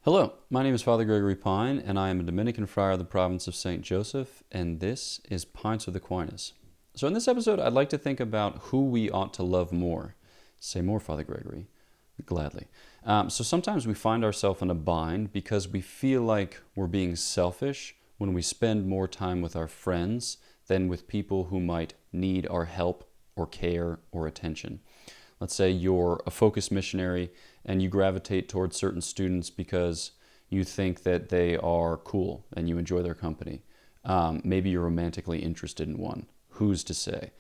Hello, my name is Father Gregory Pine, and I am a Dominican friar of the province of St. Joseph, and this is Pints with Aquinas. So in this episode, I'd like to think about who we ought to love more. Say more, Father Gregory. Gladly. So sometimes we find ourselves in a bind because we feel like we're being selfish when we spend more time with our friends than with people who might need our help or care or attention. Let's say you're a focus missionary and you gravitate towards certain students because you think that they are cool and you enjoy their company. Maybe you're romantically interested in one. Who's to say?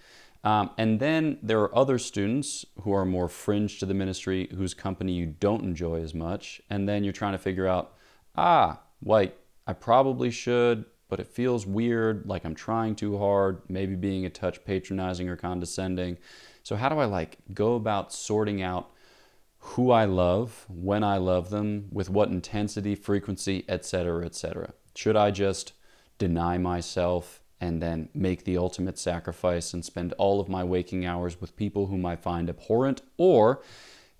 And then there are other students who are more fringe to the ministry, whose company you don't enjoy as much. And then you're trying to figure out, I probably should, but it feels weird, like I'm trying too hard, maybe being a touch patronizing or condescending. So how do I go about sorting out who I love, when I love them, with what intensity, frequency, etc., etc.? Should I just deny myself and then make the ultimate sacrifice and spend all of my waking hours with people whom I find abhorrent? Or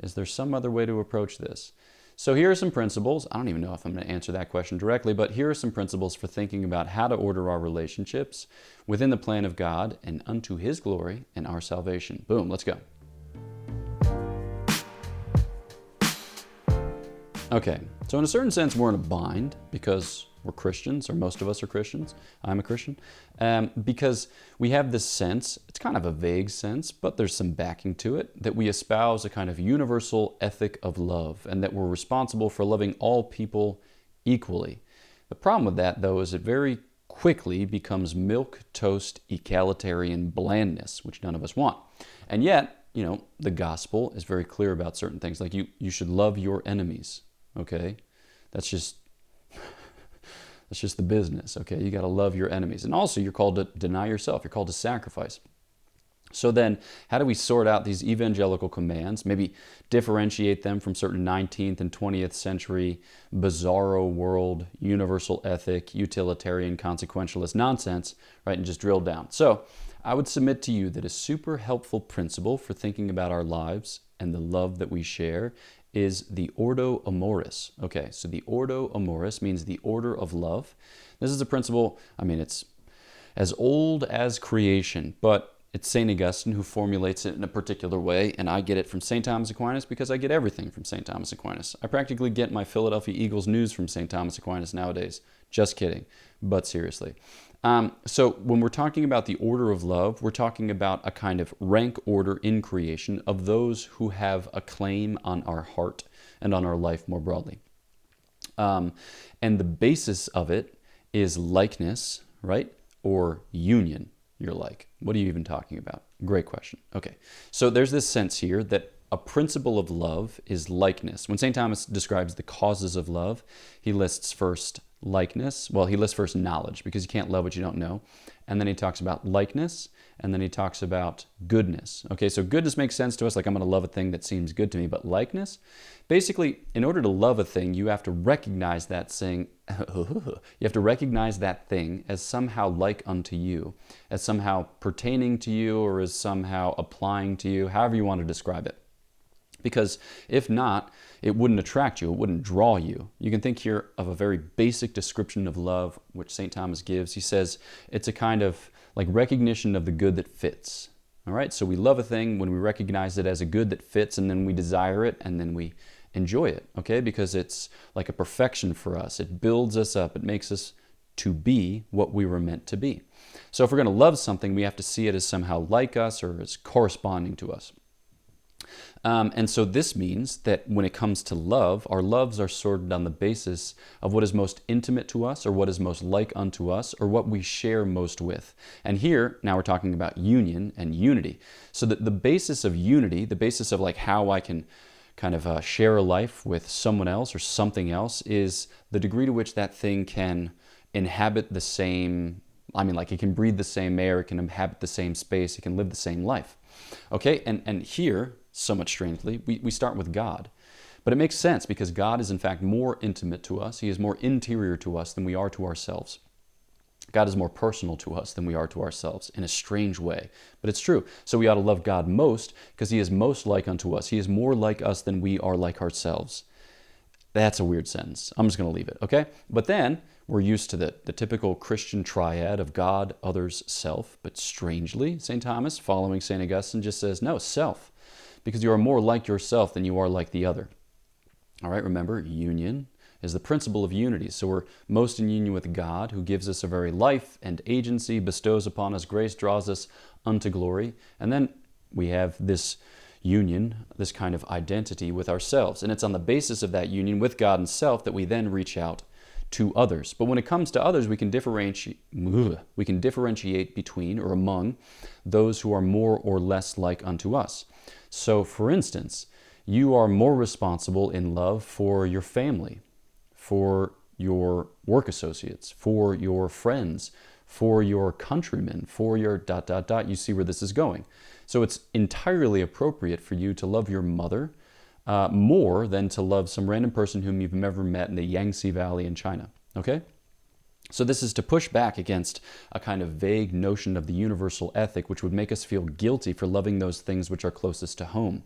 is there some other way to approach this? So here are some principles. I don't even know if I'm going to answer that question directly, but here are some principles for thinking about how to order our relationships within the plan of God and unto His glory and our salvation. Boom, let's go. Okay, so in a certain sense, we're in a bind because we're Christians, or most of us are Christians. I'm a Christian. Because we have this sense, it's kind of a vague sense, but there's some backing to it, that we espouse a kind of universal ethic of love and that we're responsible for loving all people equally. The problem with that, though, is it very quickly becomes milquetoast egalitarian blandness, which none of us want. And yet, the gospel is very clear about certain things, like you should love your enemies, okay? That's just the business, okay? You got to love your enemies. And also, you're called to deny yourself. You're called to sacrifice. So then, how do we sort out these evangelical commands, maybe differentiate them from certain 19th and 20th century bizarro world, universal ethic, utilitarian, consequentialist nonsense, right, and just drill down? So I would submit to you that a super helpful principle for thinking about our lives and the love that we share is the Ordo Amoris. Okay, so the Ordo Amoris means the order of love. This is a principle, it's as old as creation, but it's St. Augustine who formulates it in a particular way, and I get it from St. Thomas Aquinas because I get everything from St. Thomas Aquinas. I practically get my Philadelphia Eagles news from St. Thomas Aquinas nowadays. Just kidding, but seriously. So when we're talking about the order of love, we're talking about a kind of rank order in creation of those who have a claim on our heart and on our life more broadly. And the basis of it is likeness, right? Or union, you're like. What are you even talking about? Great question. Okay, so there's this sense here that a principle of love is likeness. When St. Thomas describes the causes of love, he lists first likeness. Well, he lists first knowledge, because you can't love what you don't know. And then he talks about likeness, and then he talks about goodness. Okay, so goodness makes sense to us, like I'm going to love a thing that seems good to me, but likeness, basically, in order to love a thing, you have to recognize that thing, as somehow like unto you, as somehow pertaining to you, or as somehow applying to you, however you want to describe it. Because if not, it wouldn't attract you, it wouldn't draw you. You can think here of a very basic description of love, which St. Thomas gives. He says it's a kind of recognition of the good that fits. All right, so we love a thing when we recognize it as a good that fits, and then we desire it, and then we enjoy it, okay? Because it's like a perfection for us. It builds us up. It makes us to be what we were meant to be. So if we're going to love something, we have to see it as somehow like us or as corresponding to us. And so this means that when it comes to love, our loves are sorted on the basis of what is most intimate to us, or what is most like unto us, or what we share most with. And here, now we're talking about union and unity. So that the basis of unity, the basis of how I can kind of share a life with someone else or something else, is the degree to which that thing can inhabit the same, it can breathe the same air, it can inhabit the same space, it can live the same life. Okay, and here, somewhat strangely, we start with God. But it makes sense because God is in fact more intimate to us. He is more interior to us than we are to ourselves. God is more personal to us than we are to ourselves in a strange way. But it's true. So we ought to love God most because He is most like unto us. He is more like us than we are like ourselves. That's a weird sentence. I'm just going to leave it, okay? But then we're used to the typical Christian triad of God, others, self. But strangely, St. Thomas, following St. Augustine, just says, no, self, because you are more like yourself than you are like the other. All right, remember, union is the principle of unity. So we're most in union with God, who gives us a very life and agency, bestows upon us grace, draws us unto glory. And then we have this union, this kind of identity with ourselves. And it's on the basis of that union with God and self that we then reach out to others. But when it comes to others, we can differentiate between or among those who are more or less like unto us. So, for instance, you are more responsible in love for your family, for your work associates, for your friends, for your countrymen, for your ... You see where this is going. So it's entirely appropriate for you to love your mother more than to love some random person whom you've never met in the Yangtze Valley in China, okay? So this is to push back against a kind of vague notion of the universal ethic, which would make us feel guilty for loving those things which are closest to home.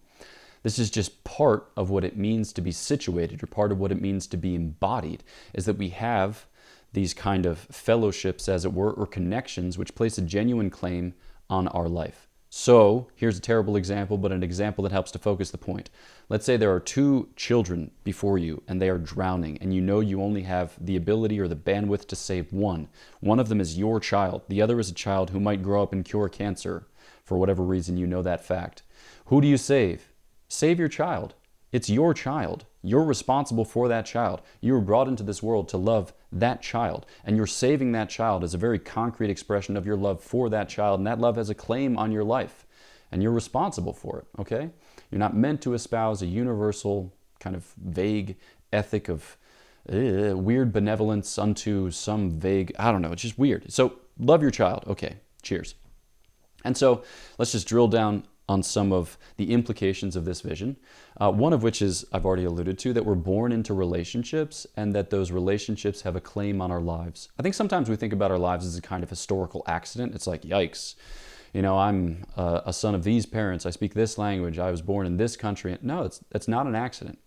This is just part of what it means to be situated, or part of what it means to be embodied, is that we have these kind of fellowships, as it were, or connections, which place a genuine claim on our life. So here's a terrible example, but an example that helps to focus the point. Let's say there are two children before you and they are drowning, and you know you only have the ability or the bandwidth to save one. One of them is your child. The other is a child who might grow up and cure cancer. For whatever reason, you know that fact. Who do you save? Save your child. It's your child. You're responsible for that child. You were brought into this world to love that child, and you're saving that child as a very concrete expression of your love for that child, and that love has a claim on your life, and you're responsible for it, okay? You're not meant to espouse a universal kind of vague ethic of weird benevolence unto some vague, I don't know, it's just weird. So love your child, okay, cheers. And so let's just drill down on some of the implications of this vision. One of which is, I've already alluded to, that we're born into relationships and that those relationships have a claim on our lives. I think sometimes we think about our lives as a kind of historical accident. It's like, yikes, you know, I'm a son of these parents, I speak this language, I was born in this country. No, it's not an accident.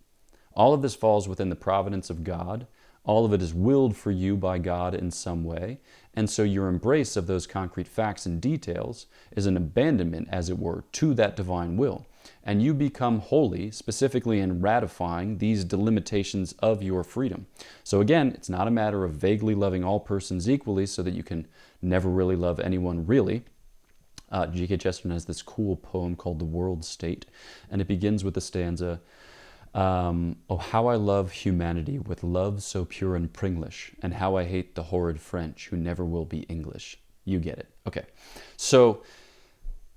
All of this falls within the providence of God. All of it is willed for you by God in some way. And so your embrace of those concrete facts and details is an abandonment, as it were, to that divine will. And you become holy, specifically in ratifying these delimitations of your freedom. So again, it's not a matter of vaguely loving all persons equally so that you can never really love anyone really. G.K. Chesterton has this cool poem called The World State, and it begins with the stanza, oh, how I love humanity with love so pure and Pringlish, and how I hate the horrid French who never will be English. You get it. Okay. So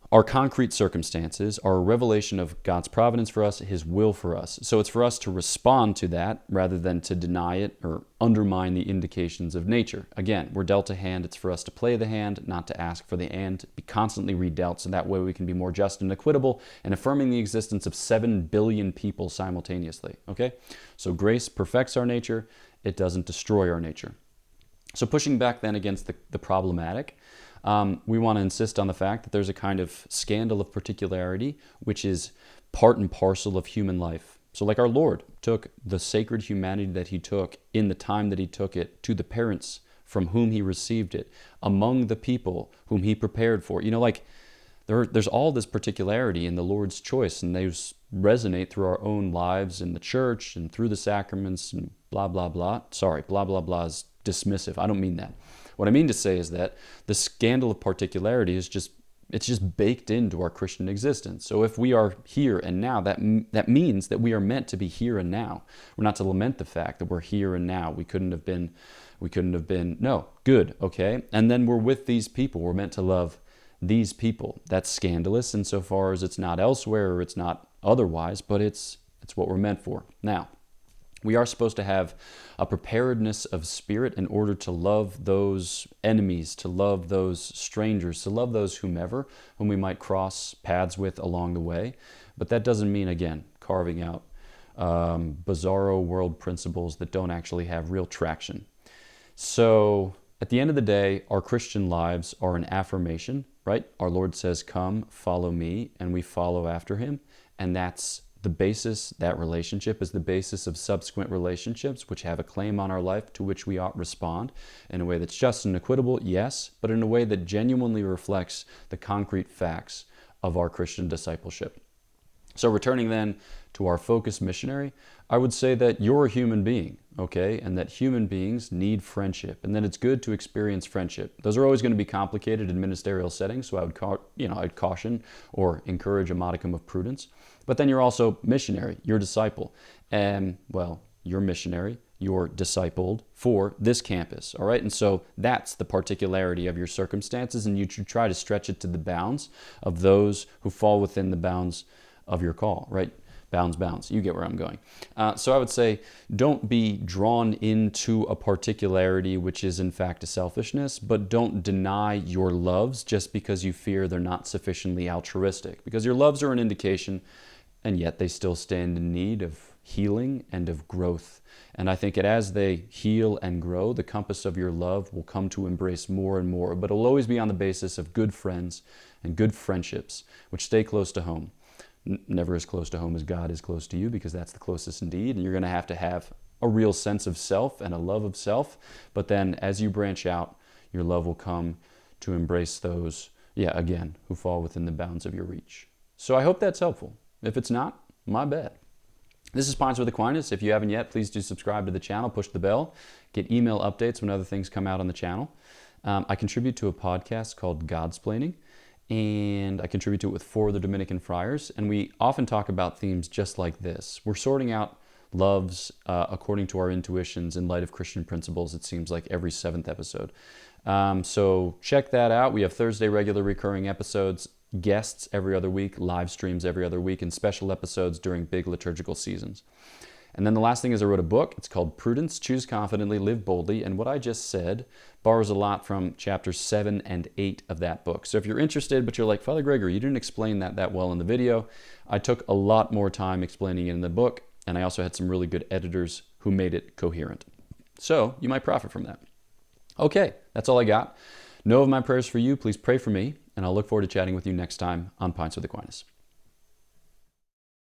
our concrete circumstances are a revelation of God's providence for us, His will for us. So it's for us to respond to that rather than to deny it or undermine the indications of nature. Again, we're dealt a hand. It's for us to play the hand, not to ask for the hand, be constantly redealt, so that way we can be more just and equitable and affirming the existence of 7 billion people simultaneously. Okay? So grace perfects our nature. It doesn't destroy our nature. So pushing back then against the problematic, we want to insist on the fact that there's a kind of scandal of particularity, which is part and parcel of human life. So like our Lord took the sacred humanity that He took in the time that He took it to the parents from whom He received it, among the people whom He prepared for. You know, like there's all this particularity in the Lord's choice, and those resonate through our own lives in the church and through the sacraments and blah, blah, blah. Sorry, blah, blah, blah is dismissive. I don't mean that. What I mean to say is that the scandal of particularity is just baked into our Christian existence. So if we are here and now, that means that we are meant to be here and now. We're not to lament the fact that we're here and now. We couldn't have been, no, good, okay? And then we're with these people. We're meant to love these people. That's scandalous insofar as it's not elsewhere or it's not otherwise, but it's what we're meant for. Now, we are supposed to have a preparedness of spirit in order to love those enemies, to love those strangers, to love those whom we might cross paths with along the way. But that doesn't mean, again, carving out bizarro world principles that don't actually have real traction. So at the end of the day, our Christian lives are an affirmation, right? Our Lord says, come, follow me, and we follow after Him. And that's the basis, that relationship is the basis of subsequent relationships which have a claim on our life to which we ought respond in a way that's just and equitable, yes, but in a way that genuinely reflects the concrete facts of our Christian discipleship. So returning then to our focus missionary, I would say that you're a human being, okay? And that human beings need friendship, and that it's good to experience friendship. Those are always going to be complicated in ministerial settings, so I'd caution or encourage a modicum of prudence. But then you're also missionary, you're disciple, and well, you're missionary, you're discipled for this campus, all right? And so that's the particularity of your circumstances, and you should try to stretch it to the bounds of those who fall within the bounds of your call, right? Bounds. You get where I'm going. So I would say don't be drawn into a particularity which is in fact a selfishness, but don't deny your loves just because you fear they're not sufficiently altruistic. Because your loves are an indication, and yet they still stand in need of healing and of growth. And I think as they heal and grow, the compass of your love will come to embrace more and more. But it'll always be on the basis of good friends and good friendships, which stay close to home. Never as close to home as God is close to you, because that's the closest indeed. And you're going to have a real sense of self and a love of self. But then as you branch out, your love will come to embrace those, again, who fall within the bounds of your reach. So I hope that's helpful. If it's not, my bad. This is Pints with Aquinas. If you haven't yet, please do subscribe to the channel, push the bell, get email updates when other things come out on the channel. I contribute to a podcast called Godsplaining, and I contribute to it with 4 other Dominican friars, and we often talk about themes just like this. We're sorting out loves according to our intuitions in light of Christian principles, it seems like every 7th episode. So check that out. We have Thursday regular recurring episodes, guests every other week, live streams every other week, and special episodes during big liturgical seasons. And then the last thing is I wrote a book. It's called Prudence, Choose Confidently, Live Boldly. And what I just said borrows a lot from chapters 7 and 8 of that book. So if you're interested, but you're like, Father Gregory, you didn't explain that well in the video, I took a lot more time explaining it in the book, and I also had some really good editors who made it coherent. So you might profit from that. Okay, that's all I got. Know of my prayers for you. Please pray for me, and I'll look forward to chatting with you next time on Pints with Aquinas.